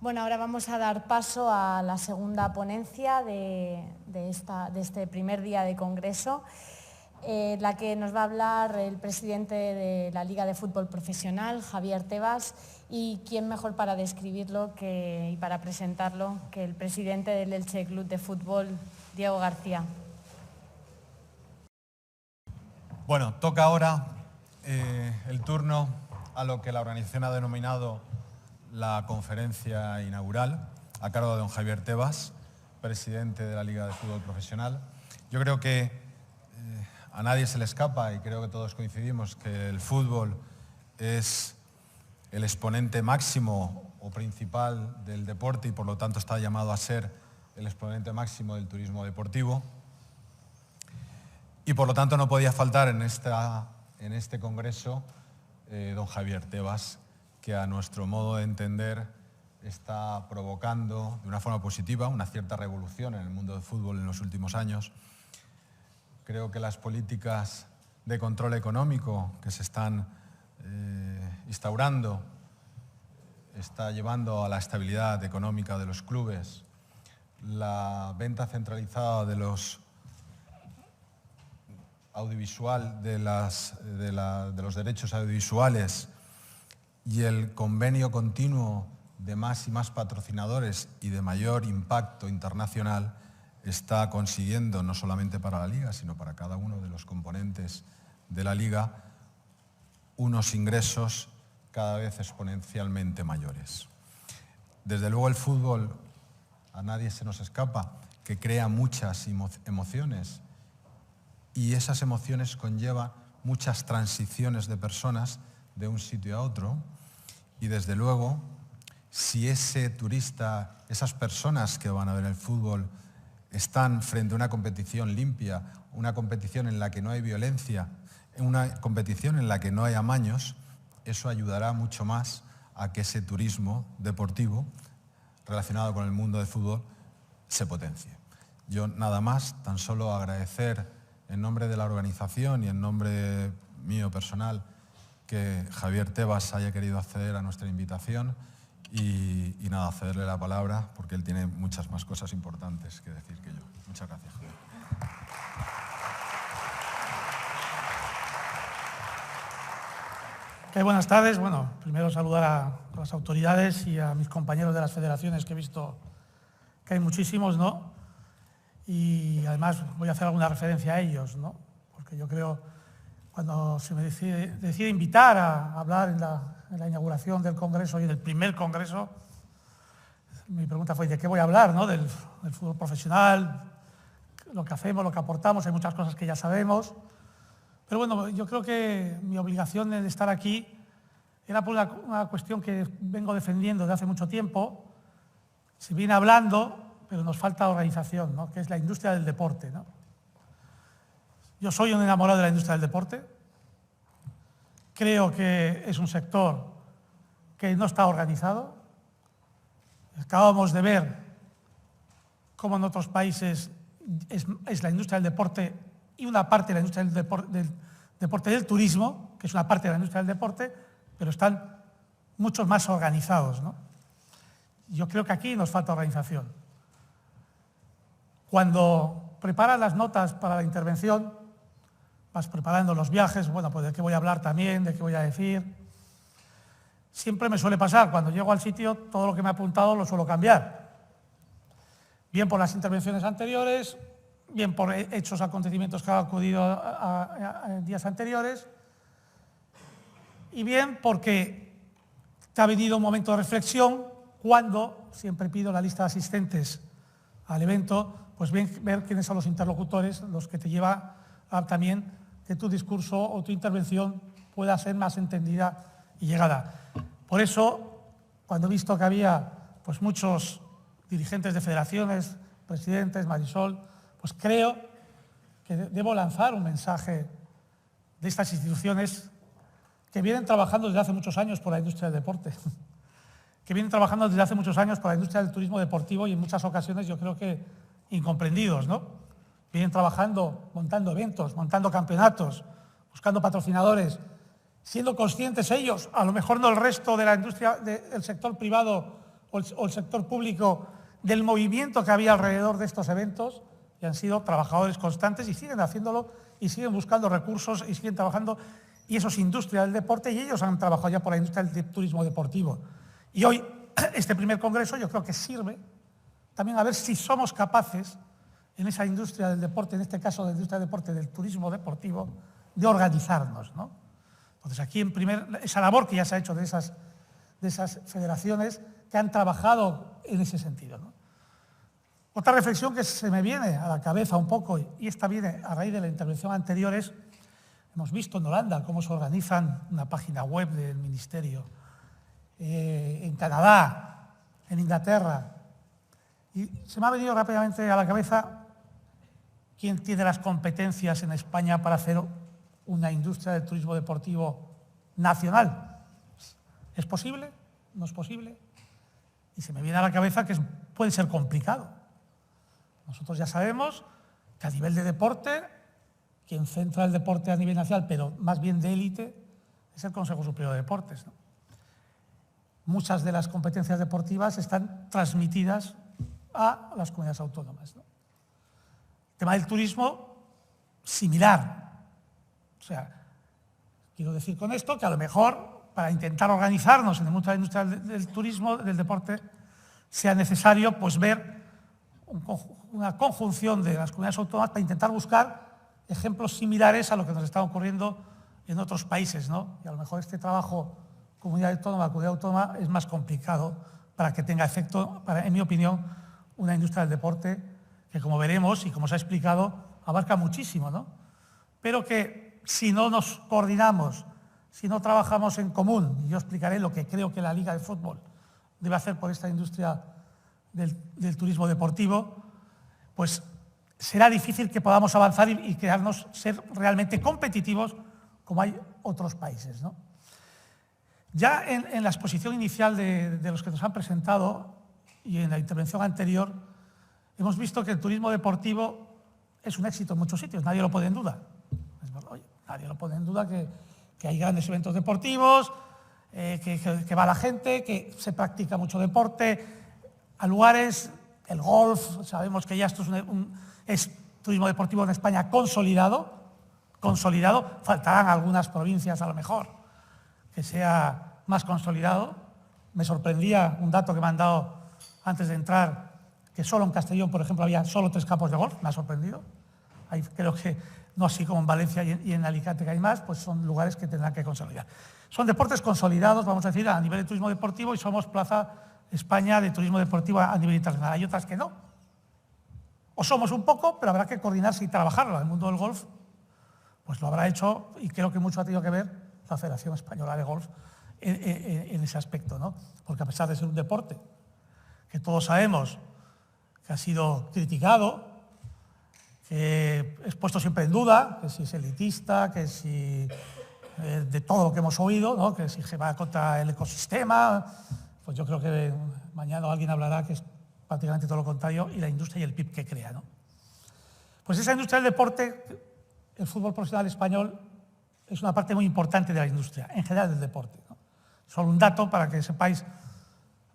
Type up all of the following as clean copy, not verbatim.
Bueno, ahora vamos a dar paso a la segunda ponencia de este primer día de congreso, la que nos va a hablar el presidente de la Liga de Fútbol Profesional, Javier Tebas, y quién mejor para describirlo y para presentarlo que el presidente del Elche Club de Fútbol, Diego García. Bueno, toca ahora el turno a lo que la organización ha denominado la conferencia inaugural, a cargo de don Javier Tebas, presidente de la Liga de Fútbol Profesional. Yo creo que a nadie se le escapa, y creo que todos coincidimos, que el fútbol es el exponente máximo o principal del deporte y por lo tanto está llamado a ser el exponente máximo del turismo deportivo. Y por lo tanto no podía faltar en este congreso don Javier Tebas, que a nuestro modo de entender está provocando de una forma positiva una cierta revolución en el mundo del fútbol en los últimos años. Creo que las políticas de control económico que se están instaurando está llevando a la estabilidad económica de los clubes, la venta centralizada de los de los derechos audiovisuales y el convenio continuo de más y más patrocinadores y de mayor impacto internacional está consiguiendo, no solamente para la Liga, sino para cada uno de los componentes de la Liga, unos ingresos cada vez exponencialmente mayores. Desde luego el fútbol, a nadie se nos escapa, que crea muchas emociones, y esas emociones conllevan muchas transiciones de personas de un sitio a otro, y desde luego, si ese turista, esas personas que van a ver el fútbol, están frente a una competición limpia, una competición en la que no hay violencia, una competición en la que no hay amaños, eso ayudará mucho más a que ese turismo deportivo relacionado con el mundo del fútbol se potencie. Yo nada más, tan solo agradecer en nombre de la organización y en nombre mío personal que Javier Tebas haya querido acceder a nuestra invitación y nada, cederle la palabra porque él tiene muchas más cosas importantes que decir que yo. Muchas gracias, Javier. Buenas tardes. Bueno, primero saludar a las autoridades y a mis compañeros de las federaciones, que he visto que hay muchísimos, ¿no? Y además voy a hacer alguna referencia a ellos, ¿no? Porque yo creo, cuando se me decide invitar a hablar en la inauguración del Congreso y del primer Congreso, mi pregunta fue: ¿de qué voy a hablar, ¿no? Del fútbol profesional, lo que hacemos, lo que aportamos. Hay muchas cosas que ya sabemos. Pero bueno, yo creo que mi obligación de estar aquí era por una cuestión que vengo defendiendo desde hace mucho tiempo. Se viene hablando, pero nos falta organización, ¿no? Que es la industria del deporte, ¿no? Yo soy un enamorado de la industria del deporte. Creo que es un sector que no está organizado. Acabamos de ver cómo en otros países es la industria del deporte y una parte de la industria del deporte del turismo, que es una parte de la industria del deporte, pero están muchos más organizados, ¿no? Yo creo que aquí nos falta organización. Cuando preparas las notas para la intervención, vas preparando los viajes, bueno, pues de qué voy a hablar también, de qué voy a decir. Siempre me suele pasar, cuando llego al sitio, todo lo que me he apuntado lo suelo cambiar. Bien por las intervenciones anteriores, bien por hechos acontecimientos que han acudido a días anteriores, y bien porque te ha venido un momento de reflexión cuando, siempre pido la lista de asistentes al evento, pues ver quiénes son los interlocutores, los que te lleva a también que tu discurso o tu intervención pueda ser más entendida y llegada. Por eso, cuando he visto que había pues muchos dirigentes de federaciones, presidentes, Marisol, pues creo que debo lanzar un mensaje de estas instituciones que vienen trabajando desde hace muchos años por la industria del deporte, que vienen trabajando desde hace muchos años por la industria del turismo deportivo y en muchas ocasiones yo creo que incomprendidos, ¿no? Vienen trabajando, montando eventos, montando campeonatos, buscando patrocinadores, siendo conscientes ellos, a lo mejor no el resto de la industria del sector privado o el sector público del movimiento que había alrededor de estos eventos, y han sido trabajadores constantes y siguen haciéndolo y siguen buscando recursos y siguen trabajando, y eso es industria del deporte, y ellos han trabajado ya por la industria del turismo deportivo. Y hoy, este primer congreso yo creo que sirve también a ver si somos capaces en esa industria del deporte, en este caso de la industria del deporte, del turismo deportivo, de organizarnos, ¿no? Entonces aquí esa labor que ya se ha hecho de esas federaciones que han trabajado en ese sentido, ¿no? Otra reflexión que se me viene a la cabeza un poco, y esta viene a raíz de la intervención anterior, es, hemos visto en Holanda cómo se organizan una página web del ministerio, en Canadá, en Inglaterra, y se me ha venido rápidamente a la cabeza quién tiene las competencias en España para hacer una industria del turismo deportivo nacional. ¿Es posible? ¿No es posible? Y se me viene a la cabeza que puede ser complicado. Nosotros ya sabemos que a nivel de deporte, quien centra el deporte a nivel nacional, pero más bien de élite, es el Consejo Superior de Deportes, ¿no? Muchas de las competencias deportivas están transmitidas a las comunidades autónomas, ¿no? El tema del turismo, similar. O sea, quiero decir con esto que a lo mejor para intentar organizarnos en el mundo de la industria del turismo, del deporte, sea necesario pues ver una conjunción de las comunidades autónomas para intentar buscar ejemplos similares a lo que nos está ocurriendo en otros países, ¿no? Y a lo mejor este trabajo comunidad autónoma es más complicado para que tenga efecto, en mi opinión, una industria del deporte que, como veremos y como se ha explicado, abarca muchísimo, ¿no? Pero que si no nos coordinamos, si no trabajamos en común, y yo explicaré lo que creo que la Liga de Fútbol debe hacer por esta industria del turismo deportivo, pues será difícil que podamos avanzar y ser realmente competitivos como hay otros países, ¿no? Ya en la exposición inicial de los que nos han presentado y en la intervención anterior, hemos visto que el turismo deportivo es un éxito en muchos sitios, nadie lo pone en duda. Nadie lo pone en duda que hay grandes eventos deportivos, que va la gente, que se practica mucho deporte, a lugares, el golf, sabemos que ya esto es turismo deportivo en España consolidado, faltarán algunas provincias a lo mejor que sea más consolidado. Me sorprendía un dato que me han dado antes de entrar, que solo en Castellón, por ejemplo, había solo 3 campos de golf, me ha sorprendido. Ahí creo que no así como en Valencia y en Alicante que hay más, pues son lugares que tendrán que consolidar. Son deportes consolidados, vamos a decir, a nivel de turismo deportivo, y somos Plaza España de turismo deportivo a nivel internacional. Hay otras que no. O somos un poco, pero habrá que coordinarse y trabajarlo. El mundo del golf pues lo habrá hecho, y creo que mucho ha tenido que ver la Federación Española de Golf en ese aspecto, ¿no? Porque a pesar de ser un deporte que todos sabemos que ha sido criticado, que es puesto siempre en duda, que si es elitista, que si de todo lo que hemos oído, ¿no? Que si va contra el ecosistema, pues yo creo que mañana alguien hablará que es prácticamente todo lo contrario, y la industria y el PIB que crea, ¿no? Pues esa industria del deporte, el fútbol profesional español, es una parte muy importante de la industria, en general del deporte, ¿no? Solo un dato para que sepáis,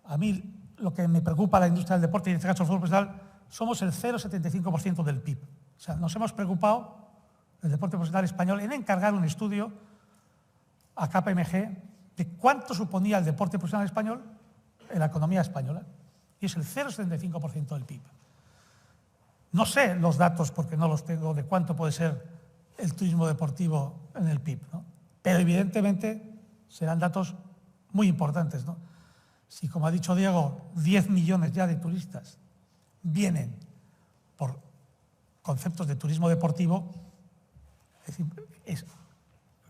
a mí lo que me preocupa la industria del deporte, y en este caso el fútbol profesional, somos el 0,75% del PIB. O sea, nos hemos preocupado, el deporte profesional español, en encargar un estudio a KPMG de cuánto suponía el deporte profesional español en la economía española, y es el 0,75% del PIB. No sé los datos, porque no los tengo, de cuánto puede ser el turismo deportivo en el PIB, ¿no? Pero evidentemente serán datos muy importantes, ¿no? Si, como ha dicho Diego, 10 millones ya de turistas vienen por conceptos de turismo deportivo,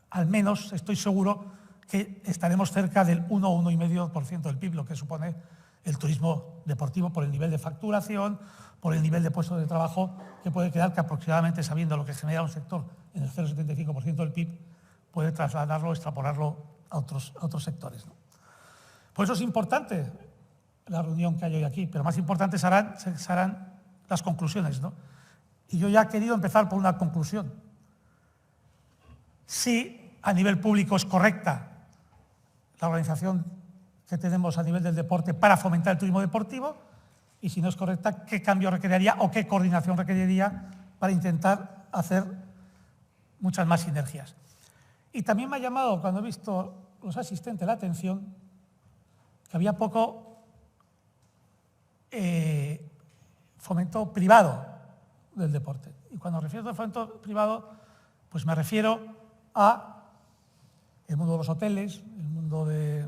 al menos estoy seguro que estaremos cerca del 1 o 1,5% del PIB, lo que supone el turismo deportivo, por el nivel de facturación, por el nivel de puestos de trabajo que puede quedar, que aproximadamente, sabiendo lo que genera un sector en el 0,75% del PIB, puede trasladarlo, extrapolarlo a otros sectores, ¿no? Por eso es importante la reunión que hay hoy aquí, pero más importantes serán las conclusiones, ¿no? Y yo ya he querido empezar por una conclusión. Si a nivel público es correcta la organización que tenemos a nivel del deporte para fomentar el turismo deportivo y, si no es correcta, qué cambio requeriría o qué coordinación requeriría para intentar hacer muchas más sinergias. Y también me ha llamado, cuando he visto los asistentes, la atención que había poco fomento privado del deporte. Y cuando me refiero a fomento privado, pues me refiero a el mundo de los hoteles, el mundo de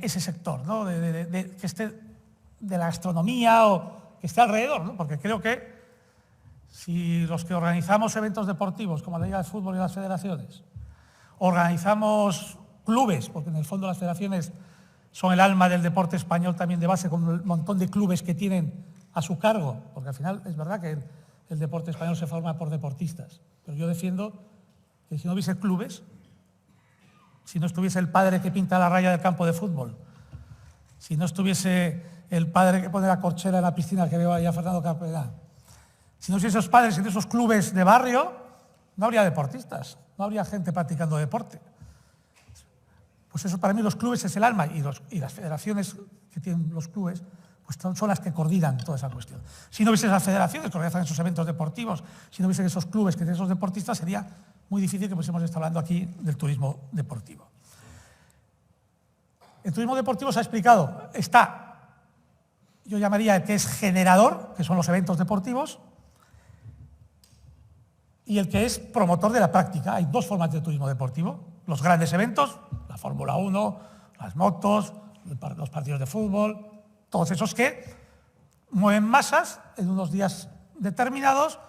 ese sector, ¿no? Que esté de la gastronomía o que esté alrededor, ¿no? Porque creo que si los que organizamos eventos deportivos, como la Liga de Fútbol y las federaciones, organizamos clubes, porque en el fondo las federaciones son el alma del deporte español también de base, con un montón de clubes que tienen a su cargo, porque al final es verdad que el deporte español se forma por deportistas, pero yo defiendo que si no hubiese clubes, si no estuviese el padre que pinta la raya del campo de fútbol, si no estuviese el padre que pone la corchera en la piscina que veo ahí a Fernando Capellán, si no hubiese esos padres, si no esos clubes de barrio, no habría deportistas, no habría gente practicando deporte. Pues eso, para mí los clubes es el alma, y las federaciones que tienen los clubes pues son las que coordinan toda esa cuestión. Si no hubiese esas federaciones que organizan esos eventos deportivos, si no hubiese esos clubes que tienen esos deportistas, sería muy difícil que pudiésemos estar hablando aquí del turismo deportivo. El turismo deportivo se ha explicado, yo llamaría el que es generador, que son los eventos deportivos, y el que es promotor de la práctica. Hay dos formas de turismo deportivo: los grandes eventos, la Fórmula 1, las motos, los partidos de fútbol, todos esos que mueven masas en unos días determinados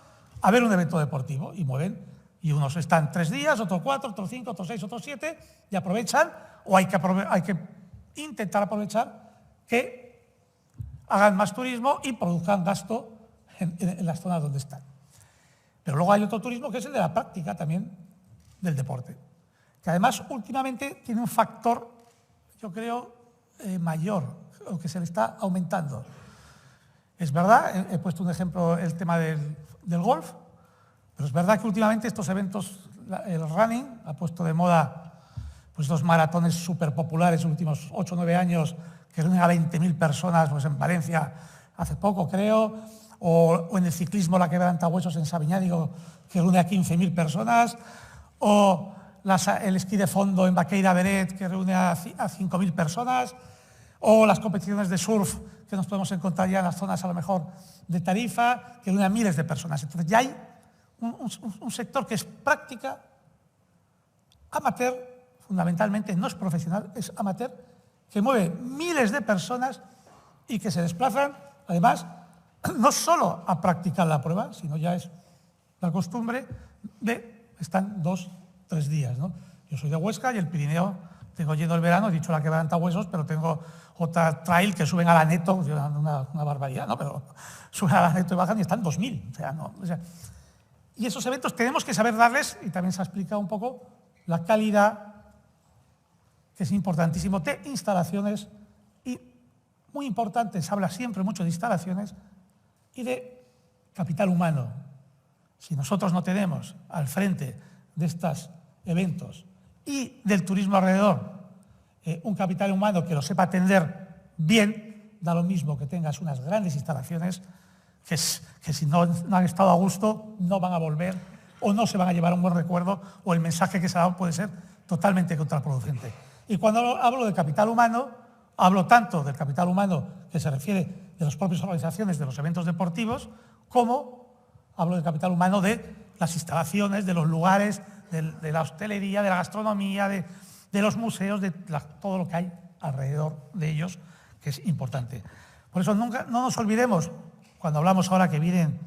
a ver un evento deportivo, y mueven, y unos están 3 días, otros 4, otros 5, otros 6, otros 7, y aprovechan, o hay que intentar aprovechar que hagan más turismo y produzcan gasto en las zonas donde están. Pero luego hay otro turismo que es el de la práctica también del deporte, que además últimamente tiene un factor, yo creo, mayor, o que se le está aumentando. Es verdad, he puesto un ejemplo, el tema del golf, pero es verdad que últimamente estos eventos, el running ha puesto de moda pues dos maratones súper populares en los últimos 8 o 9 años, que reúnen a 20.000 personas, pues en Valencia hace poco, creo, o en el ciclismo la Quebrantahuesos en Sabiñánigo, que reúne a 15.000 personas, o el esquí de fondo en Baqueira Beret, que reúne a 5.000 personas, o las competiciones de surf que nos podemos encontrar ya en las zonas a lo mejor de Tarifa, que reúne a miles de personas. Entonces ya hay un sector que es práctica, amateur, fundamentalmente no es profesional, es amateur, que mueve miles de personas y que se desplazan, además, no solo a practicar la prueba, sino ya es la costumbre están 2 o 3 días, ¿no? Yo soy de Huesca y el Pirineo tengo lleno el verano, he dicho la Quebrantahuesos, pero tengo otra trail que suben a la Neto, una barbaridad, ¿no? Pero suben a la Neto y bajan y están 2.000. Y esos eventos tenemos que saber darles, y también se ha explicado un poco, la calidad, que es importantísimo, de instalaciones, y muy importante, se habla siempre mucho de instalaciones y de capital humano. Si nosotros no tenemos al frente de estos eventos y del turismo alrededor un capital humano que lo sepa atender bien, da lo mismo que tengas unas grandes instalaciones que si no han estado a gusto no van a volver, o no se van a llevar un buen recuerdo, o el mensaje que se ha dado puede ser totalmente contraproducente. Y cuando hablo de capital humano, hablo tanto del capital humano que se refiere de las propias organizaciones de los eventos deportivos, como hablo del capital humano de las instalaciones, de los lugares, de la hostelería, de la gastronomía, de los museos, de todo lo que hay alrededor de ellos, que es importante. Por eso no nos olvidemos, cuando hablamos ahora que vienen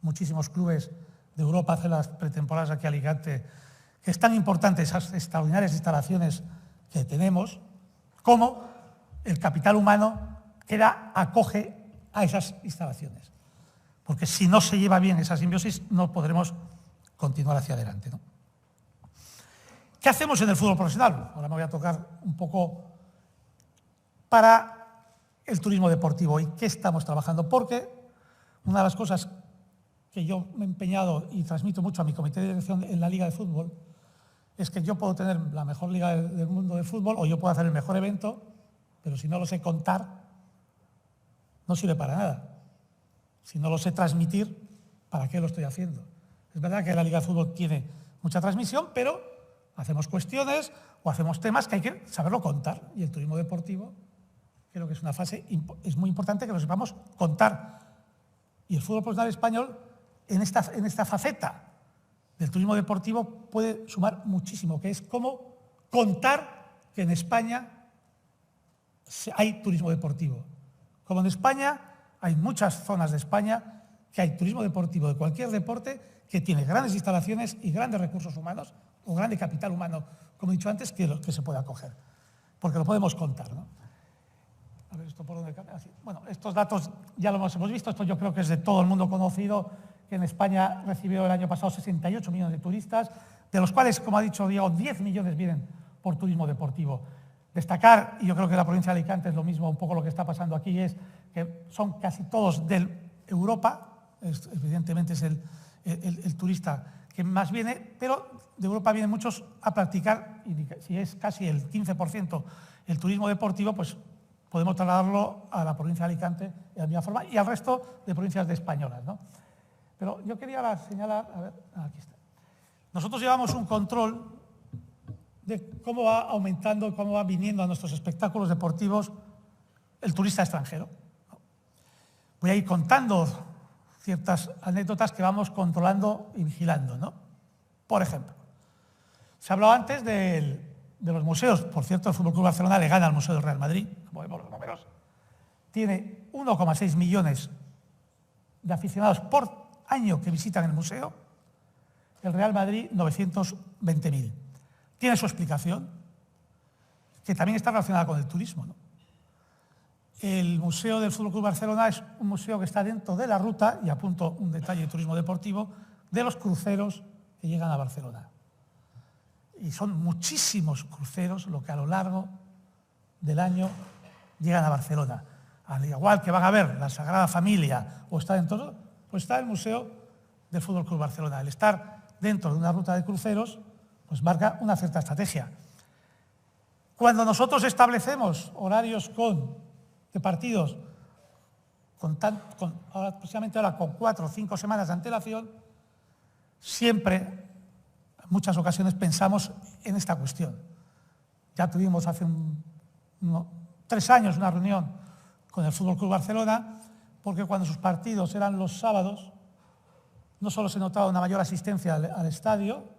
muchísimos clubes de Europa a hacer las pretemporadas aquí a Alicante, que es tan importante esas extraordinarias instalaciones que tenemos, como el capital humano que acoge a esas instalaciones. Porque si no se lleva bien esa simbiosis, no podremos continuar hacia adelante, ¿no? ¿Qué hacemos en el fútbol profesional? Ahora me voy a tocar un poco para el turismo deportivo y qué estamos trabajando. Porque una de las cosas que yo me he empeñado y transmito mucho a mi comité de dirección en la Liga de Fútbol es que yo puedo tener la mejor liga del mundo de fútbol o yo puedo hacer el mejor evento, pero si no lo sé contar, no sirve para nada. Si no lo sé transmitir, ¿para qué lo estoy haciendo? Es verdad que la Liga de Fútbol tiene mucha transmisión, pero hacemos cuestiones o hacemos temas que hay que saberlo contar. Y el turismo deportivo creo que es una fase, es muy importante que lo sepamos contar. Y el fútbol profesional español en esta faceta del turismo deportivo puede sumar muchísimo, que es cómo contar que en España hay turismo deportivo. Como en España hay muchas zonas de España que hay turismo deportivo de cualquier deporte que tiene grandes instalaciones y grandes recursos humanos o grande capital humano, como he dicho antes, que se puede acoger, porque lo podemos contar, ¿no? A ver, ¿esto por dónde cambia? Bueno, estos datos ya los hemos visto, esto yo creo que es de todo el mundo conocido, que en España recibió el año pasado 68 millones de turistas, de los cuales, como ha dicho Diego, 10 millones vienen por turismo deportivo. Destacar, y yo creo que la provincia de Alicante es lo mismo, un poco lo que está pasando aquí, es que son casi todos de Europa, evidentemente es el turista que más viene, pero de Europa vienen muchos a practicar, y si es casi el 15% el turismo deportivo, pues podemos trasladarlo a la provincia de Alicante de la misma forma y al resto de provincias de españolas, ¿no? Pero yo quería ahora señalar, a ver, aquí está. Nosotros llevamos un control de cómo va aumentando, cómo va viniendo a nuestros espectáculos deportivos el turista extranjero. Voy a ir contando ciertas anécdotas que vamos controlando y vigilando, ¿no? Por ejemplo, se hablaba antes de los museos. Por cierto, el Fútbol Club Barcelona le gana al Museo del Real Madrid, como vemos los números. Tiene 1,6 millones de aficionados por año que visitan el museo. El Real Madrid, 920.000. Tiene su explicación, que también está relacionada con el turismo, ¿no? El Museo del Fútbol Club Barcelona es un museo que está dentro de la ruta, y apunto un detalle de turismo deportivo, de los cruceros que llegan a Barcelona. Y son muchísimos cruceros lo que a lo largo del año llegan a Barcelona. Al igual que van a ver la Sagrada Familia o está dentro, pues está el Museo del Fútbol Club Barcelona. El estar dentro de una ruta de cruceros pues marca una cierta estrategia. Cuando nosotros establecemos horarios de partidos precisamente ahora con 4 o 5 semanas de antelación, siempre, en muchas ocasiones, pensamos en esta cuestión. Ya tuvimos hace 3 años una reunión con el Fútbol Club Barcelona, porque cuando sus partidos eran los sábados, no solo se notaba una mayor asistencia al estadio,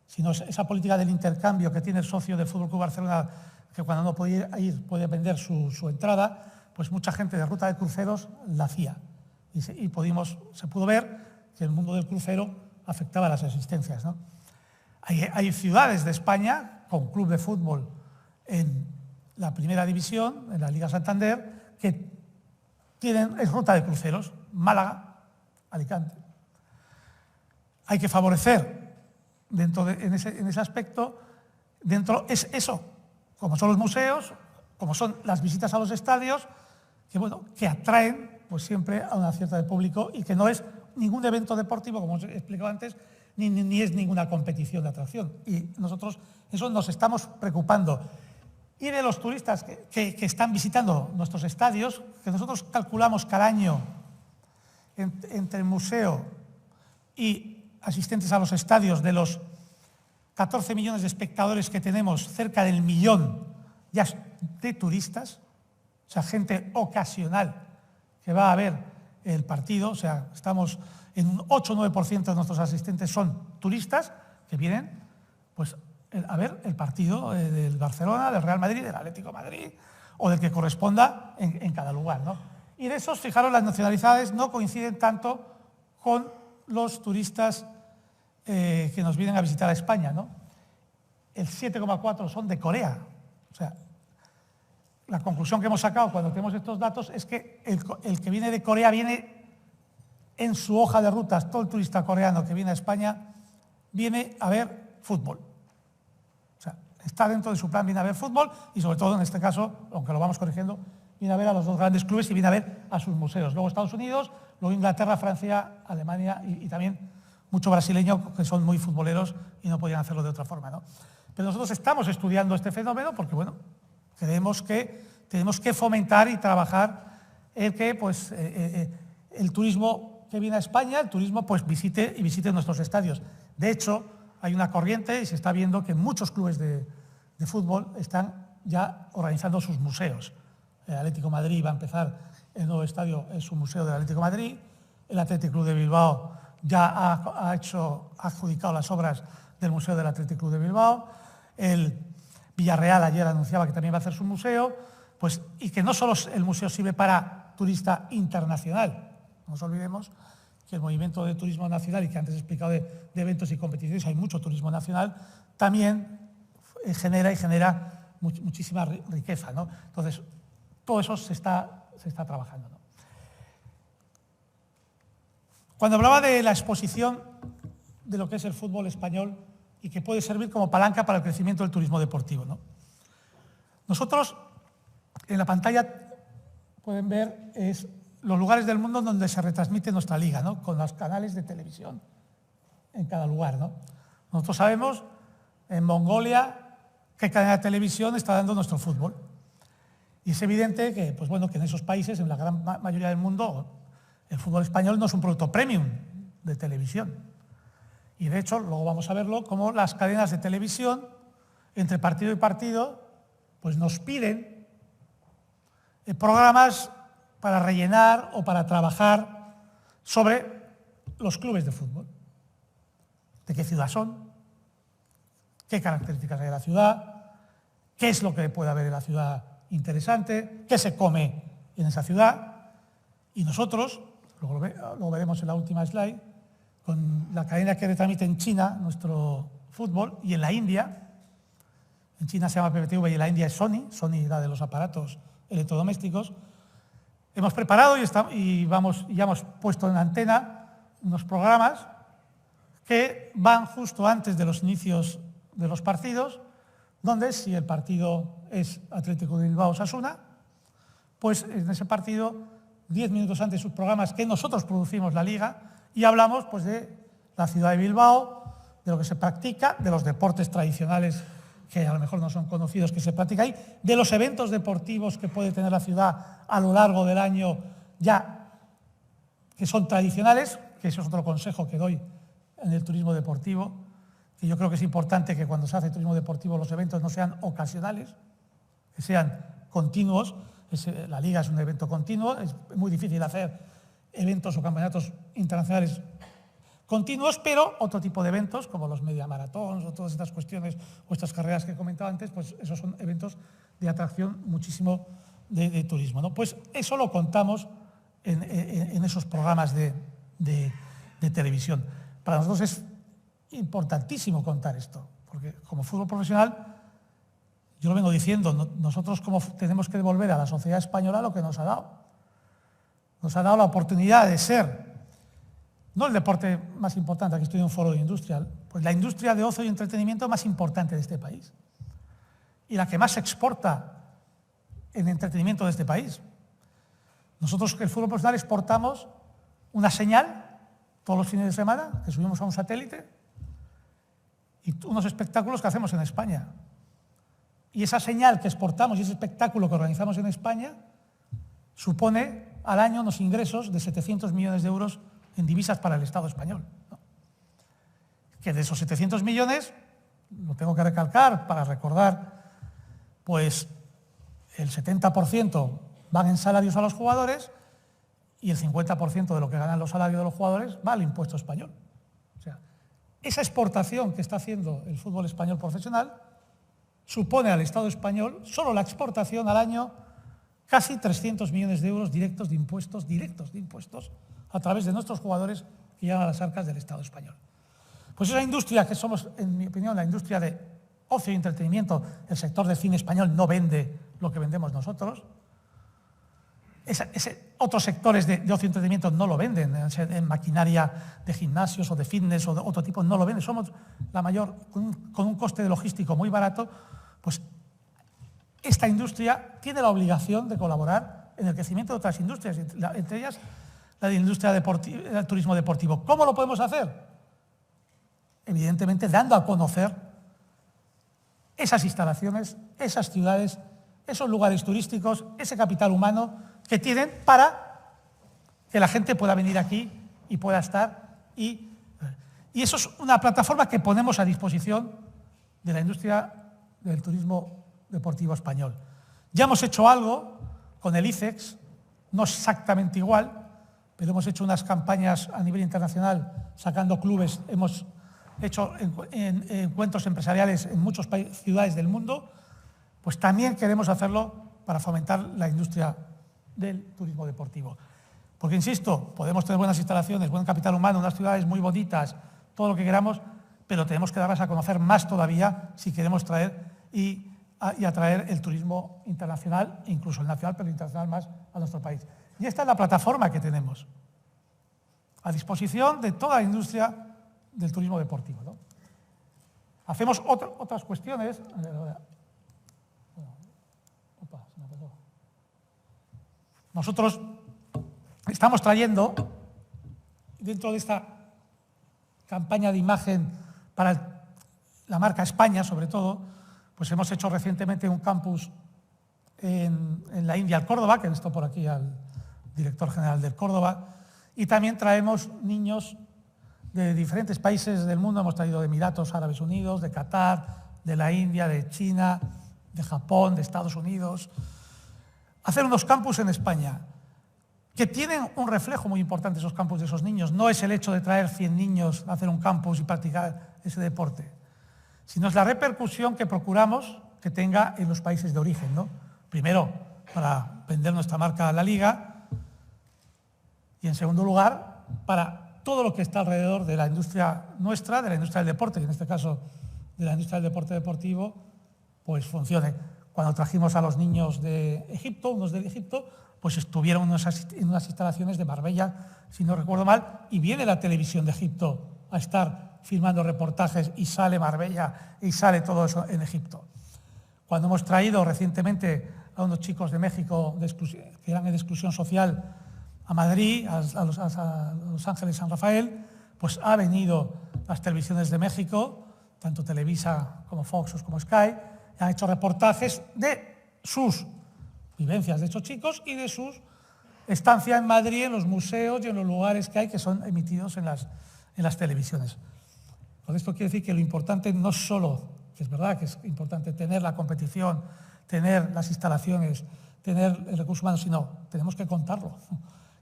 sino esa política del intercambio que tiene el socio del Fútbol Club Barcelona, que cuando no podía ir puede vender su entrada, pues mucha gente de ruta de cruceros la hacía. Y se pudo ver que el mundo del crucero afectaba a las asistencias, ¿no? Hay ciudades de España con club de fútbol en la primera división, en la Liga Santander, que es ruta de cruceros, Málaga, Alicante. Hay que favorecer en ese aspecto, es eso, como son los museos, como son las visitas a los estadios, que atraen pues siempre a una cierta de público y que no es ningún evento deportivo, como os he explicado antes, ni es ninguna competición de atracción. Y nosotros eso nos estamos preocupando. Y de los turistas que están visitando nuestros estadios, que nosotros calculamos cada año entre el museo y asistentes a los estadios, de los 14 millones de espectadores que tenemos, cerca del 1 millón ya de turistas, o sea, gente ocasional que va a ver el partido, o sea, estamos en un 8 o 9% de nuestros asistentes son turistas que vienen pues, a ver el partido del Barcelona, del Real Madrid, del Atlético de Madrid o del que corresponda en cada lugar, ¿no? Y de esos, fijaros, las nacionalidades no coinciden tanto con los turistas que nos vienen a visitar a España, ¿no? El 7,4 son de Corea. O sea, la conclusión que hemos sacado cuando tenemos estos datos es que el que viene de Corea viene en su hoja de rutas, todo el turista coreano que viene a España viene a ver fútbol. O sea, está dentro de su plan, viene a ver fútbol y sobre todo en este caso, aunque lo vamos corrigiendo, viene a ver a los 2 grandes clubes y viene a ver a sus museos. Luego Estados Unidos, luego Inglaterra, Francia, Alemania y también mucho brasileño que son muy futboleros y no podían hacerlo de otra forma, ¿no? Pero nosotros estamos estudiando este fenómeno porque, bueno, creemos que tenemos que fomentar y trabajar el que pues, el turismo que viene a España, el turismo pues visite nuestros estadios. De hecho, hay una corriente y se está viendo que muchos clubes de fútbol están ya organizando sus museos. El Atlético de Madrid va a empezar el nuevo estadio en su museo del Atlético de Madrid, el Athletic Club de Bilbao ya ha adjudicado las obras del Museo del Athletic Club de Bilbao, el Villarreal ayer anunciaba que también va a hacer su museo, pues, y que no solo el museo sirve para turista internacional, no nos olvidemos que el movimiento de turismo nacional, y que antes he explicado de eventos y competiciones, hay mucho turismo nacional, también genera muchísima riqueza, ¿no? Entonces, todo eso se está trabajando, ¿no? Cuando hablaba de la exposición de lo que es el fútbol español y que puede servir como palanca para el crecimiento del turismo deportivo, ¿no? Nosotros, en la pantalla pueden ver los lugares del mundo donde se retransmite nuestra liga, ¿no? Con los canales de televisión en cada lugar, ¿no? Nosotros sabemos en Mongolia qué cadena de televisión está dando nuestro fútbol. Y es evidente que, pues bueno, que en esos países, en la gran mayoría del mundo, el fútbol español no es un producto premium de televisión. Y de hecho, luego vamos a verlo, como las cadenas de televisión, entre partido y partido, pues nos piden programas para rellenar o para trabajar sobre los clubes de fútbol. ¿De qué ciudad son? ¿Qué características hay de la ciudad? ¿Qué es lo que puede haber en la ciudad interesante? ¿Qué se come en esa ciudad? Y nosotros, lo veremos en la última slide, con la cadena que retransmite en China nuestro fútbol y en la India. En China se llama PPTV y en la India es Sony, la de los aparatos electrodomésticos. Hemos preparado y ya hemos puesto en antena unos programas que van justo antes de los inicios de los partidos, donde si el partido es Atlético de Bilbao-Osasuna, pues en ese partido, 10 minutos antes, sus programas que nosotros producimos la liga y hablamos pues de la ciudad de Bilbao, de lo que se practica, de los deportes tradicionales que a lo mejor no son conocidos que se practica ahí, de los eventos deportivos que puede tener la ciudad a lo largo del año ya que son tradicionales, que eso es otro consejo que doy en el turismo deportivo, que yo creo que es importante que cuando se hace turismo deportivo los eventos no sean ocasionales, que sean continuos. La liga es un evento continuo, es muy difícil hacer eventos o campeonatos internacionales continuos, pero otro tipo de eventos, como los media maratones o todas estas cuestiones o estas carreras que he comentado antes, pues esos son eventos de atracción muchísimo de turismo, ¿no? Pues eso lo contamos en esos programas de televisión. Para nosotros es importantísimo contar esto, porque como fútbol profesional, yo lo vengo diciendo, nosotros tenemos que devolver a la sociedad española lo que nos ha dado. Nos ha dado la oportunidad de ser, no el deporte más importante, aquí estoy en un foro de industria, pues la industria de ocio y entretenimiento más importante de este país y la que más se exporta en entretenimiento de este país. Nosotros, el fútbol profesional, exportamos una señal todos los fines de semana, que subimos a un satélite, y unos espectáculos que hacemos en España. Y esa señal que exportamos y ese espectáculo que organizamos en España supone al año unos ingresos de 700 millones de euros en divisas para el Estado español, ¿no? Que de esos 700 millones, lo tengo que recalcar para recordar, pues el 70% van en salarios a los jugadores y el 50% de lo que ganan los salarios de los jugadores va al impuesto español. O sea, esa exportación que está haciendo el fútbol español profesional supone al Estado español, solo la exportación al año, casi 300 millones de euros directos de impuestos, a través de nuestros jugadores que llegan a las arcas del Estado español. Pues esa industria que somos, en mi opinión, la industria de ocio y entretenimiento, el sector del cine español no vende lo que vendemos nosotros. Otros sectores de ocio y entretenimiento no lo venden, en maquinaria de gimnasios o de fitness o de otro tipo no lo venden. Somos la mayor, con un coste logístico muy barato, pues esta industria tiene la obligación de colaborar en el crecimiento de otras industrias, entre ellas la de industria deportiva, el turismo deportivo. ¿Cómo lo podemos hacer? evidentemente dando a conocer esas instalaciones, esas ciudades, esos lugares turísticos, ese capital humano que tienen para que la gente pueda venir aquí y pueda estar. Y eso es una plataforma que ponemos a disposición de la industria del turismo deportivo español. Ya hemos hecho algo con el ICEX, no exactamente igual, pero hemos hecho unas campañas a nivel internacional sacando clubes, hemos hecho encuentros empresariales en muchas ciudades del mundo, pues también queremos hacerlo para fomentar la industria del turismo deportivo. Porque, insisto, podemos tener buenas instalaciones, buen capital humano, unas ciudades muy bonitas, todo lo que queramos, pero tenemos que darlas a conocer más todavía si queremos traer y atraer el turismo internacional, incluso el nacional, pero internacional más a nuestro país. Y esta es la plataforma que tenemos a disposición de toda la industria del turismo deportivo, ¿no? Hacemos otras cuestiones. Nosotros estamos trayendo, dentro de esta campaña de imagen para la marca España, sobre todo, pues hemos hecho recientemente un campus en la India, al Córdoba, que he visto por aquí al director general del Córdoba, y también traemos niños de diferentes países del mundo. Hemos traído de Emiratos Árabes Unidos, de Qatar, de la India, de China, de Japón, de Estados Unidos, hacer unos campus en España, que tienen un reflejo muy importante esos campus de esos niños. No es el hecho de traer 100 niños a hacer un campus y practicar ese deporte, sino es la repercusión que procuramos que tenga en los países de origen, ¿no? Primero, para vender nuestra marca a la Liga, y en segundo lugar, para todo lo que está alrededor de la industria nuestra, de la industria del deporte, y en este caso de la industria del deporte deportivo, pues funcione. Cuando trajimos a los niños de Egipto, unos de Egipto, pues estuvieron en unas instalaciones de Marbella, si no recuerdo mal, y viene la televisión de Egipto a estar filmando reportajes y sale Marbella y sale todo eso en Egipto. Cuando hemos traído recientemente a unos chicos de México que eran de exclusión social a Madrid, a Los Ángeles, San Rafael, pues ha venido las televisiones de México, tanto Televisa como Fox como Sky, han hecho reportajes de sus vivencias de estos chicos y de su estancia en Madrid, en los museos y en los lugares que hay que son emitidos en las televisiones. Con esto quiero decir que lo importante no es solo, que es verdad que es importante tener la competición, tener las instalaciones, tener el recurso humano, sino tenemos que contarlo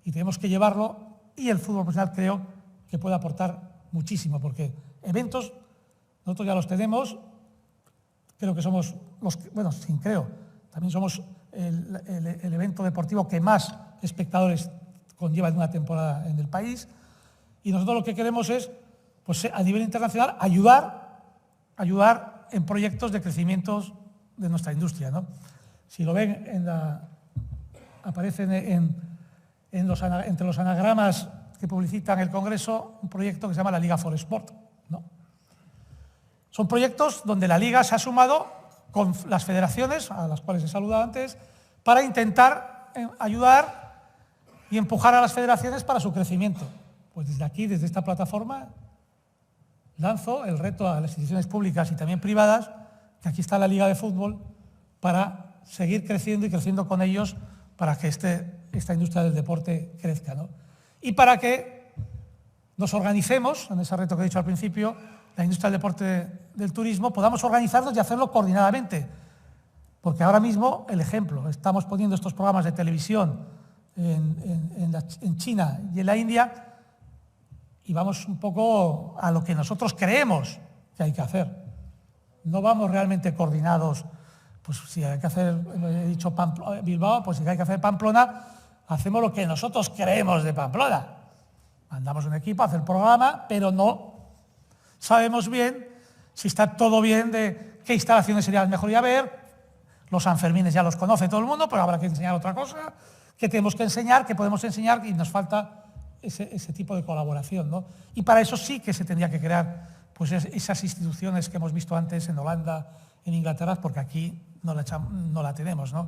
y tenemos que llevarlo, y el fútbol profesional creo que puede aportar muchísimo, porque eventos nosotros ya los tenemos, creo que somos también somos el evento deportivo que más espectadores conlleva en una temporada en el país, y nosotros lo que queremos es, pues, a nivel internacional, ayudar en proyectos de crecimiento de nuestra industria, ¿no? Si lo ven, aparecen entre los anagramas que publicitan el Congreso un proyecto que se llama la Liga for Sport, ¿no? Son proyectos donde la Liga se ha sumado con las federaciones, a las cuales he saludado antes, para intentar ayudar y empujar a las federaciones para su crecimiento. Pues desde aquí, desde esta plataforma, lanzo el reto a las instituciones públicas y también privadas, que aquí está la Liga de Fútbol, para seguir creciendo y creciendo con ellos para que esta industria del deporte crezca, ¿no? Y para que nos organicemos, en ese reto que he dicho al principio, la industria del deporte del turismo, podamos organizarnos y hacerlo coordinadamente. Porque ahora mismo, el ejemplo, estamos poniendo estos programas de televisión en China y en la India, y vamos un poco a lo que nosotros creemos que hay que hacer. No vamos realmente coordinados. Pues si hay que hacer, he dicho Bilbao, pues si hay que hacer Pamplona, hacemos lo que nosotros creemos de Pamplona. Mandamos un equipo a hacer el programa, pero no sabemos bien si está todo bien, de qué instalaciones sería mejor ir a ver. Los Sanfermines ya los conoce todo el mundo, pero habrá que enseñar otra cosa. ¿Qué tenemos que enseñar? ¿Qué podemos enseñar? Y nos falta ese tipo de colaboración, ¿no? Y para eso sí que se tendría que crear, pues, esas instituciones que hemos visto antes en Holanda, en Inglaterra, porque aquí no la tenemos, ¿no?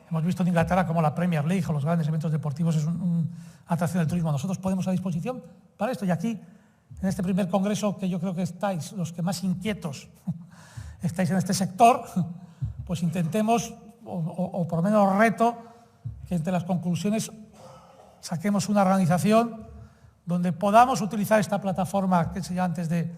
Hemos visto en Inglaterra como la Premier League o los grandes eventos deportivos es una atracción del turismo. Nosotros ponemos a disposición para esto, y aquí en este primer congreso, que yo creo que estáis los que más inquietos estáis en este sector, pues intentemos, o por lo menos reto, que entre las conclusiones saquemos una organización donde podamos utilizar esta plataforma que enseñaba antes de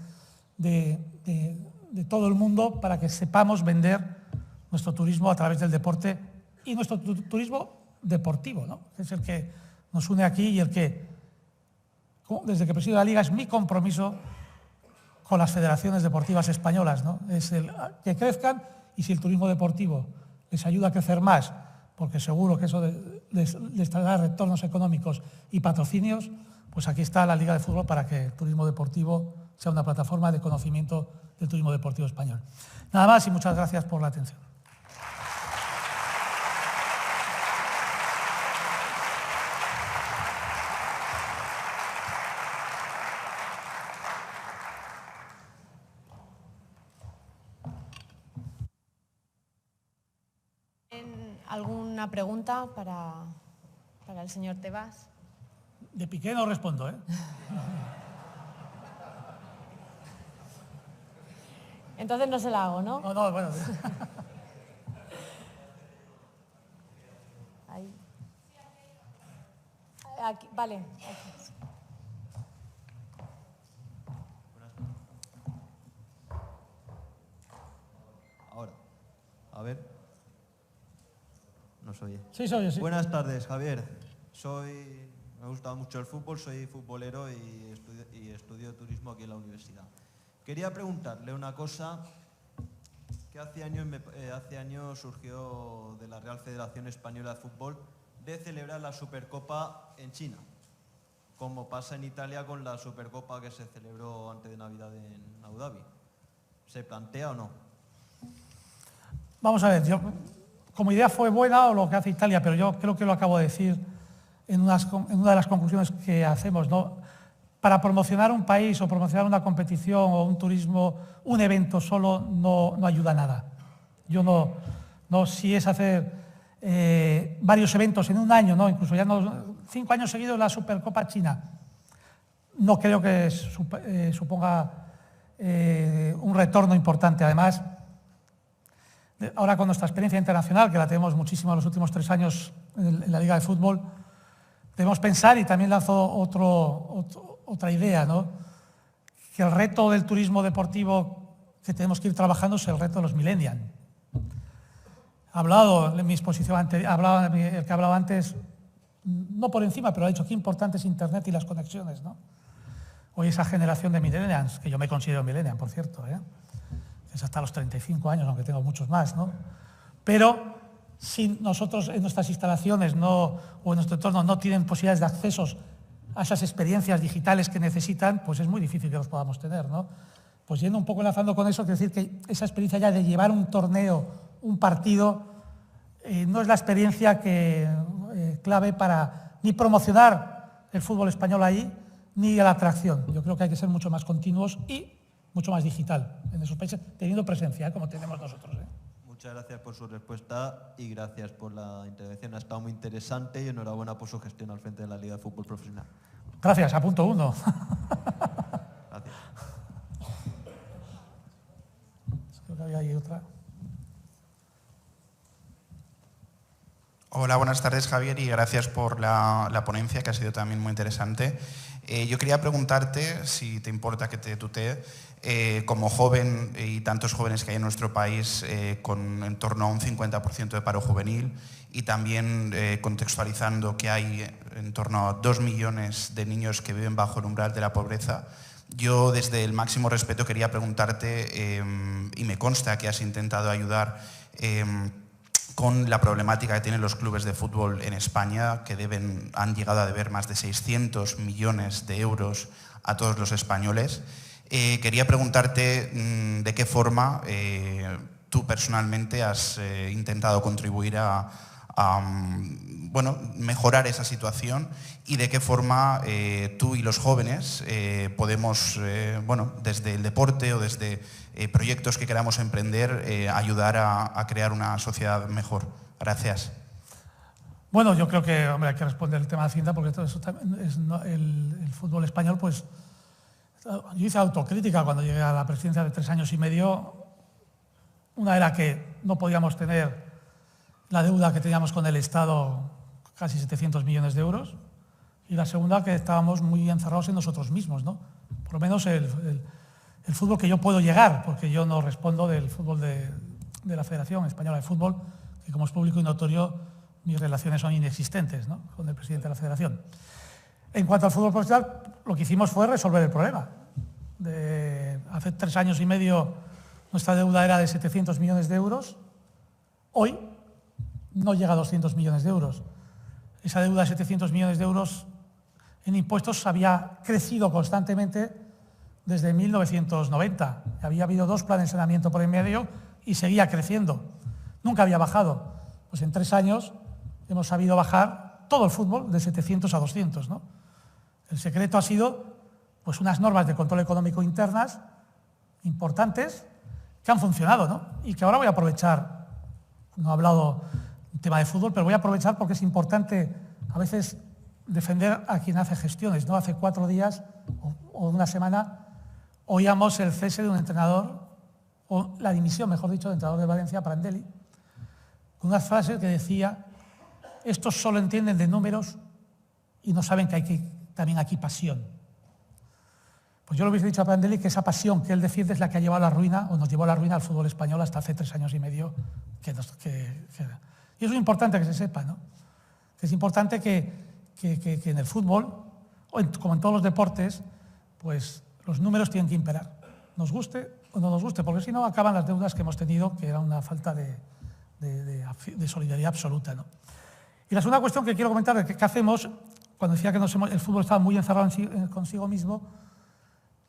todo el mundo para que sepamos vender nuestro turismo a través del deporte y nuestro turismo deportivo, ¿no? Que es el que nos une aquí y el que, desde que presido la Liga, es mi compromiso con las federaciones deportivas españolas, ¿no? Es el que crezcan, y si el turismo deportivo les ayuda a crecer más, porque seguro que eso les traerá retornos económicos y patrocinios, pues aquí está la Liga de Fútbol para que el turismo deportivo sea una plataforma de conocimiento del turismo deportivo español. Nada más y muchas gracias por la atención. ¿Alguna pregunta para el señor Tebas? De Piqué no respondo, ¿eh? Entonces no se la hago, ¿no? No, bueno. Ahí. Aquí, vale. Aquí. Ahora. A ver. No se oye. Sí, se oye, sí. Buenas tardes, Javier. Me gusta mucho el fútbol, soy futbolero y estudio turismo aquí en la universidad. Quería preguntarle una cosa que hace años surgió de la Real Federación Española de Fútbol de celebrar la Supercopa en China, como pasa en Italia con la Supercopa que se celebró antes de Navidad en Abu Dhabi. ¿Se plantea o no? Vamos a ver, como idea fue buena o lo que hace Italia, pero yo creo que lo acabo de decir en una de las conclusiones que hacemos, ¿no? Para promocionar un país o promocionar una competición o un turismo, un evento solo no ayuda a nada. Yo no si es hacer varios eventos en un año, ¿no? Incluso ya 5 años seguidos la Supercopa China, no creo que suponga un retorno importante. Además, ahora con nuestra experiencia internacional, que la tenemos muchísimo en los últimos 3 años en la Liga de Fútbol, debemos pensar, y también lanzo otra idea, ¿no? Que el reto del turismo deportivo que tenemos que ir trabajando es el reto de los millennials. Ha hablado en mi exposición anterior, el que hablaba antes, no por encima, pero ha dicho qué importante es Internet y las conexiones, ¿no? Hoy esa generación de millennials, que yo me considero millennial, por cierto, es hasta los 35 años, aunque tengo muchos más, ¿no? Pero si nosotros en nuestras instalaciones o en nuestro entorno no tienen posibilidades de accesos a esas experiencias digitales que necesitan, pues es muy difícil que los podamos tener, ¿no? Pues yendo un poco enlazando con eso, quiero decir que esa experiencia ya de llevar un torneo, un partido, no es la experiencia clave para ni promocionar el fútbol español ahí, ni la atracción. Yo creo que hay que ser mucho más continuos y mucho más digital en esos países, teniendo presencia, como tenemos nosotros. Muchas gracias por su respuesta y gracias por la intervención. Ha estado muy interesante y enhorabuena por su gestión al frente de la Liga de Fútbol Profesional. Gracias, apunto 1. Gracias. Creo que había ahí otra. Hola, buenas tardes, Javier, y gracias por la ponencia, que ha sido también muy interesante. Yo quería preguntarte, si te importa que te tutee, como joven y tantos jóvenes que hay en nuestro país, con en torno a un 50% de paro juvenil, y también contextualizando que hay en torno a 2 millones de niños que viven bajo el umbral de la pobreza, yo desde el máximo respeto quería preguntarte, y me consta que has intentado ayudar con la problemática que tienen los clubes de fútbol en España, que han llegado a deber más de 600 millones de euros a todos los españoles. Quería preguntarte de qué forma tú personalmente has intentado contribuir a mejorar esa situación, y de qué forma tú y los jóvenes podemos, desde el deporte o desde proyectos que queramos emprender, ayudar a crear una sociedad mejor. Gracias. Bueno, yo creo que hay que responder el tema de Hacienda, porque todo eso también el fútbol español, pues Yo hice autocrítica cuando llegué a la presidencia de 3 años y medio. Una era que no podíamos tener la deuda que teníamos con el Estado, casi 700 millones de euros, y la segunda que estábamos muy encerrados en nosotros mismos, ¿no? Por lo menos el fútbol que yo puedo llegar, porque yo no respondo del fútbol de la Federación Española de Fútbol, que como es público y notorio, mis relaciones son inexistentes, ¿no?, con el presidente de la Federación. En cuanto al fútbol profesional, lo que hicimos fue resolver el problema. Hace 3 años y medio nuestra deuda era de 700 millones de euros. Hoy no llega a 200 millones de euros. Esa deuda de 700 millones de euros en impuestos había crecido constantemente desde 1990. Había habido 2 planes de saneamiento por en medio y seguía creciendo. Nunca había bajado. Pues en 3 años hemos sabido bajar todo el fútbol de 700 a 200, ¿no? El secreto ha sido pues unas normas de control económico internas importantes que han funcionado, ¿no? Y que ahora voy a aprovechar. No he hablado del tema de fútbol, pero voy a aprovechar porque es importante a veces defender a quien hace gestiones, ¿no? Hace 4 días o una semana oíamos el cese de un entrenador, o la dimisión, mejor dicho, del entrenador de Valencia, Prandelli, con unas frases que decía: estos solo entienden de números y no saben que hay también aquí pasión. Pues yo le hubiese dicho a Prandelli que esa pasión que él defiende es la que ha llevado a la ruina, o nos llevó a la ruina al fútbol español hasta hace 3 años y medio. Y eso es importante que se sepa, ¿no? Que es importante que en el fútbol, como en todos los deportes, pues los números tienen que imperar, nos guste o no nos guste, porque si no acaban las deudas que hemos tenido, que era una falta de solidaridad absoluta, ¿no? Y la segunda cuestión que quiero comentar es qué hacemos. Cuando decía que el fútbol estaba muy encerrado consigo mismo,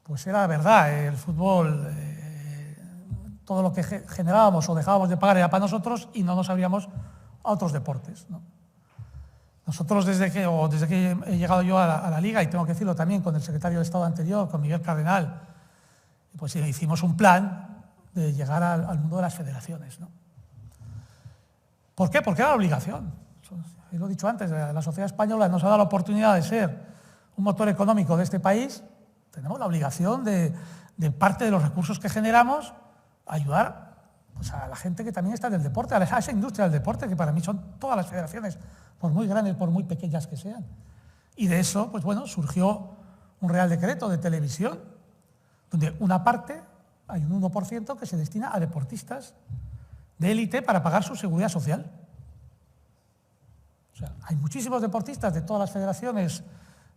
pues era verdad. El fútbol, todo lo que generábamos o dejábamos de pagar era para nosotros y no nos abríamos a otros deportes, ¿no? Nosotros desde que he llegado yo a la Liga, y tengo que decirlo también con el secretario de Estado anterior, con Miguel Cardenal, pues hicimos un plan de llegar al mundo de las federaciones, ¿no? ¿Por qué? Porque era la obligación. Lo he dicho antes, la sociedad española nos ha dado la oportunidad de ser un motor económico de este país. Tenemos la obligación de parte de los recursos que generamos, ayudar pues, a la gente que también está en el deporte, a esa industria del deporte, que para mí son todas las federaciones, por muy grandes, por muy pequeñas que sean. Y de eso, pues bueno, surgió un Real Decreto de televisión, donde una parte, hay un 1% que se destina a deportistas de élite para pagar su seguridad social. O sea, hay muchísimos deportistas de todas las federaciones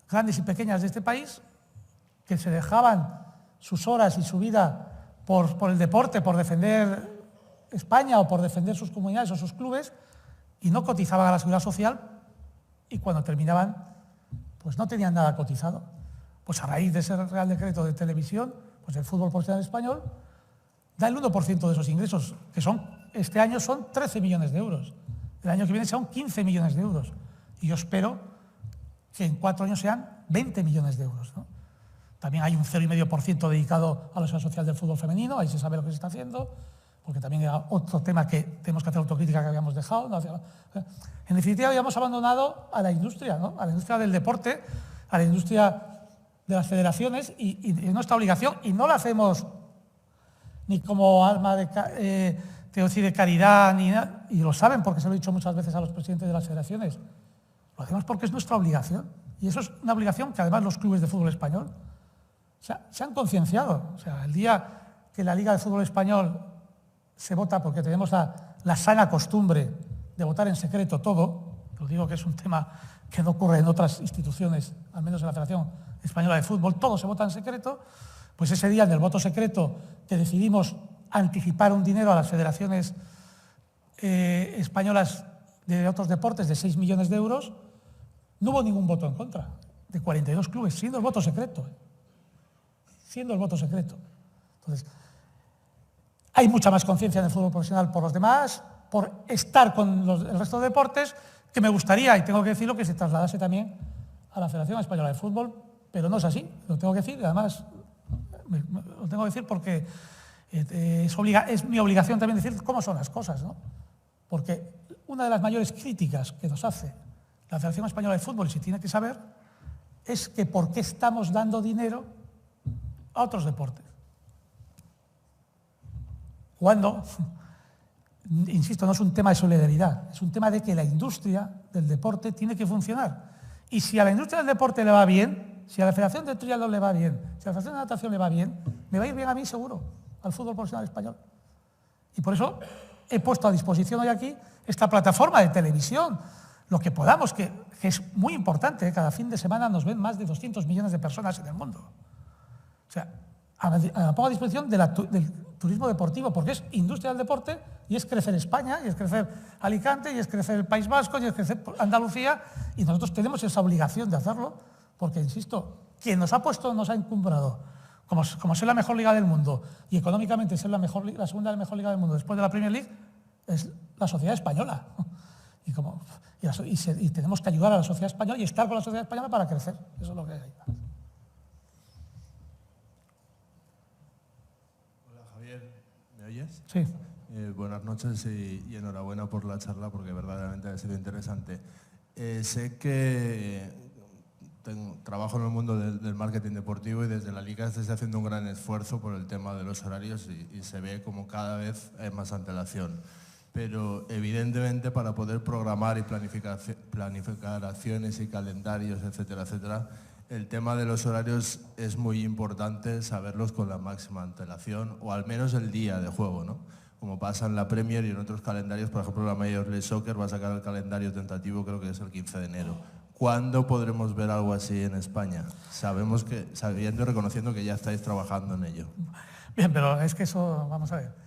grandes y pequeñas de este país que se dejaban sus horas y su vida por el deporte, por defender España o por defender sus comunidades o sus clubes, y no cotizaban a la seguridad social, y cuando terminaban pues no tenían nada cotizado. Pues a raíz de ese Real Decreto de televisión, pues el fútbol profesional español da el 1% de esos ingresos, que este año son 13 millones de euros. El año que viene son 15 millones de euros. Y yo espero que en 4 años sean 20 millones de euros, ¿no? También hay un 0,5% dedicado a la seguridad social del fútbol femenino, ahí se sabe lo que se está haciendo, porque también era otro tema que tenemos que hacer autocrítica que habíamos dejado. En definitiva, habíamos abandonado a la industria, ¿no? A la industria del deporte, a la industria de las federaciones, y es nuestra obligación, y no la hacemos ni como alma de caridad, ni nada, y lo saben porque se lo he dicho muchas veces a los presidentes de las federaciones. Lo hacemos porque es nuestra obligación, y eso es una obligación que además los clubes de fútbol español se han concienciado. O sea, el día que la Liga de Fútbol Español se vota, porque tenemos la sana costumbre de votar en secreto todo, lo digo que es un tema que no ocurre en otras instituciones, al menos en la Federación Española de Fútbol, todo se vota en secreto, pues ese día en el voto secreto que decidimos anticipar un dinero a las federaciones españolas de otros deportes de 6 millones de euros, no hubo ningún voto en contra, de 42 clubes, siendo el voto secreto. Siendo el voto secreto. Entonces, hay mucha más conciencia en el fútbol profesional por los demás, por estar con el resto de deportes, que me gustaría, y tengo que decirlo, que se trasladase también a la Federación Española de Fútbol, pero no es así, lo tengo que decir, y además lo tengo que decir porque es mi obligación también decir cómo son las cosas, ¿no? Porque una de las mayores críticas que nos hace la Federación Española de Fútbol, y se tiene que saber, es que por qué estamos dando dinero a otros deportes. Cuando, insisto, no es un tema de solidaridad, es un tema de que la industria del deporte tiene que funcionar. Y si a la industria del deporte le va bien, si a la Federación de Triatlón le va bien, si a la Federación de Natación le va bien, me va a ir bien a mí seguro, al fútbol profesional español. Y por eso he puesto a disposición hoy aquí esta plataforma de televisión, lo que podamos, que es muy importante, cada fin de semana nos ven más de 200 millones de personas en el mundo. O sea, pongo a disposición del turismo deportivo, porque es industria del deporte y es crecer España, y es crecer Alicante, y es crecer el País Vasco, y es crecer Andalucía, y nosotros tenemos esa obligación de hacerlo, porque, insisto, quien nos ha puesto, nos ha encumbrado, como ser la mejor liga del mundo, y económicamente ser la segunda mejor liga del mundo después de la Premier League, es la sociedad española. Y tenemos que ayudar a la sociedad española y estar con la sociedad española para crecer. Eso es lo que hay. Hola Javier, ¿me oyes? Sí. Buenas noches y enhorabuena por la charla porque verdaderamente ha sido interesante. Sé que trabajo en el mundo del marketing deportivo y desde la Liga se está haciendo un gran esfuerzo por el tema de los horarios y se ve como cada vez hay más antelación. Pero evidentemente para poder programar y planificar acciones y calendarios, etcétera, etcétera, el tema de los horarios es muy importante saberlos con la máxima antelación o al menos el día de juego, ¿no? Como pasa en la Premier y en otros calendarios, por ejemplo la Major League Soccer va a sacar el calendario tentativo, creo que es el 15 de enero. ¿Cuándo podremos ver algo así en España? Sabemos que, sabiendo y reconociendo que ya estáis trabajando en ello. Bien, pero es que eso, vamos a ver.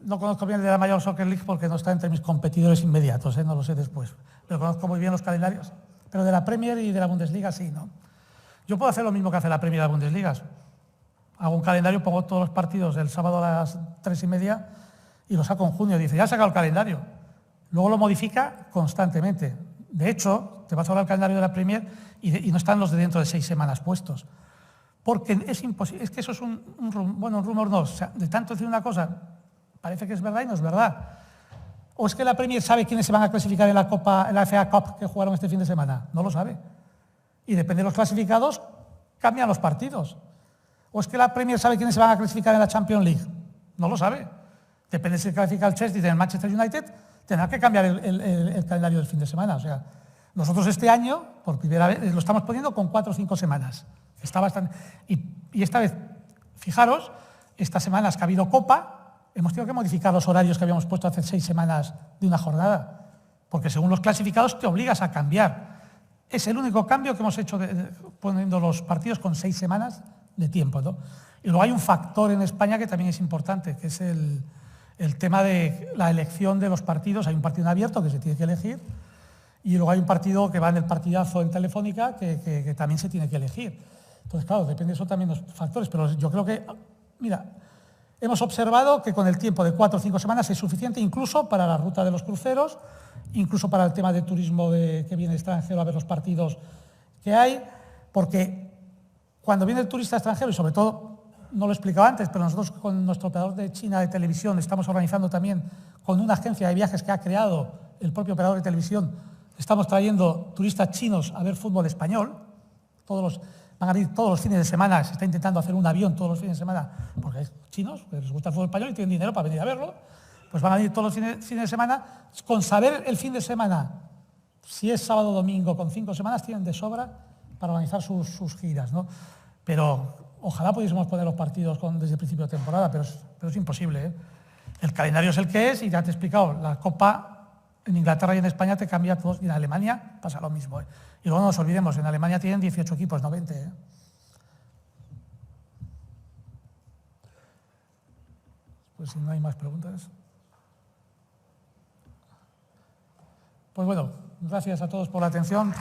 No conozco bien el de la Major Soccer League porque no está entre mis competidores inmediatos, no lo sé después. Pero conozco muy bien los calendarios. Pero de la Premier y de la Bundesliga sí, ¿no? Yo puedo hacer lo mismo que hace la Premier y la Bundesliga. Hago un calendario, pongo todos los partidos del sábado a las 3:30 y lo saco en junio. Dice, ya he sacado el calendario. Luego lo modifica constantemente. De hecho, te vas a hablar del calendario de la Premier y no están los de dentro de 6 semanas puestos. Porque es imposible, es que eso es un rumor no. O sea, de tanto decir una cosa, parece que es verdad y no es verdad. ¿O es que la Premier sabe quiénes se van a clasificar en la FA Cup que jugaron este fin de semana? No lo sabe. Y depende de los clasificados, cambian los partidos. ¿O es que la Premier sabe quiénes se van a clasificar en la Champions League? No lo sabe. Depende si se clasifica el Chelsea del Manchester United, tendrá que cambiar el calendario del fin de semana. O sea, nosotros este año, por primera vez, lo estamos poniendo con 4 o 5 semanas. Está bastante. Y esta vez, fijaros, estas semanas que ha habido Copa, hemos tenido que modificar los horarios que habíamos puesto hace 6 semanas de una jornada, porque según los clasificados te obligas a cambiar. Es el único cambio que hemos hecho poniendo los partidos con 6 semanas de tiempo, ¿no? Y luego hay un factor en España que también es importante, que es el tema de la elección de los partidos. Hay un partido en abierto que se tiene que elegir y luego hay un partido que va en el partidazo en Telefónica que también se tiene que elegir. Entonces, claro, depende de eso también los factores, pero yo creo que, mira, hemos observado que con el tiempo de 4 o 5 semanas es suficiente incluso para la ruta de los cruceros, incluso para el tema de turismo que viene extranjero a ver los partidos que hay, porque cuando viene el turista extranjero, y sobre todo, no lo he explicado antes, pero nosotros con nuestro operador de China de televisión estamos organizando también con una agencia de viajes que ha creado el propio operador de televisión, estamos trayendo turistas chinos a ver fútbol español, van a venir todos los fines de semana, se está intentando hacer un avión todos los fines de semana, porque hay chinos que les gusta el fútbol español y tienen dinero para venir a verlo, pues van a venir todos los fines de semana, con saber el fin de semana, si es sábado o domingo, con 5 semanas tienen de sobra para organizar sus giras, ¿no? Pero ojalá pudiésemos poner los partidos desde el principio de temporada, pero es imposible, ¿eh? El calendario es el que es y ya te he explicado, la Copa en Inglaterra y en España te cambia todo, y en Alemania pasa lo mismo, ¿eh? Y luego no nos olvidemos, en Alemania tienen 18 equipos, no 20, ¿eh? Pues si no hay más preguntas. Pues bueno, gracias a todos por la atención.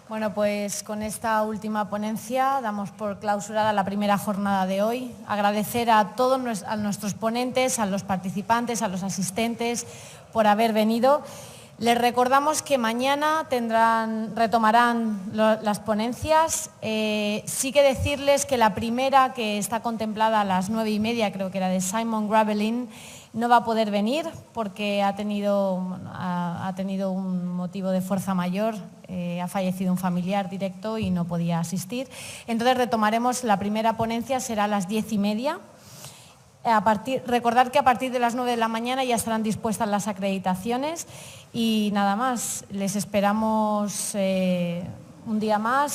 Bueno, pues con esta última ponencia damos por clausurada la primera jornada de hoy. Agradecer a nuestros ponentes, a los participantes, a los asistentes por haber venido. Les recordamos que mañana retomarán las ponencias. Sí que decirles que la primera, que está contemplada a las 9:30, creo que era de Simon Gravelin, no va a poder venir porque ha tenido un motivo de fuerza mayor, ha fallecido un familiar directo y no podía asistir. Entonces retomaremos la primera ponencia, será a las 10:30. Recordar que a partir de las 9 de la mañana ya estarán dispuestas las acreditaciones y nada más. Les esperamos un día más.